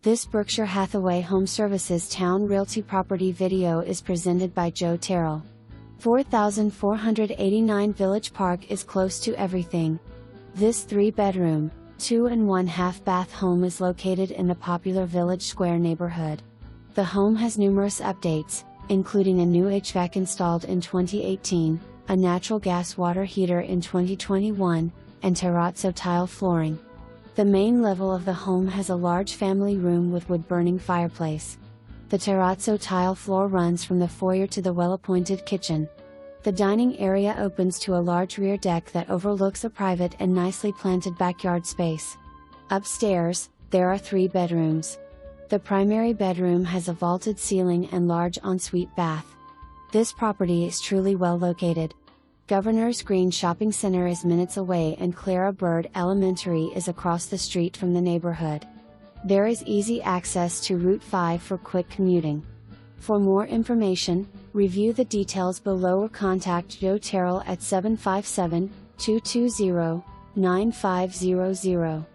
This Berkshire Hathaway HomeServices Towne Realty property video is presented by Joe Terrell. 4489 Village Park is close to everything. This 3-bedroom, 2.5 bath home is located in the popular Village Square neighborhood. The home has numerous updates, including a new HVAC installed in 2018, a natural gas water heater in 2021, and terrazzo tile flooring. The main level of the home has a large family room with wood-burning fireplace. The terrazzo tile floor runs from the foyer to the well-appointed kitchen. The dining area opens to a large rear deck that overlooks a private and nicely planted backyard space. Upstairs, there are 3 bedrooms. The primary bedroom has a vaulted ceiling and large ensuite bath. This property is truly well located. Governor's Green Shopping Center is minutes away and Clara Byrd Elementary is across the street from the neighborhood. There is easy access to Route 5 for quick commuting. For more information, review the details below or contact Joe Terrell at 757-220-9500.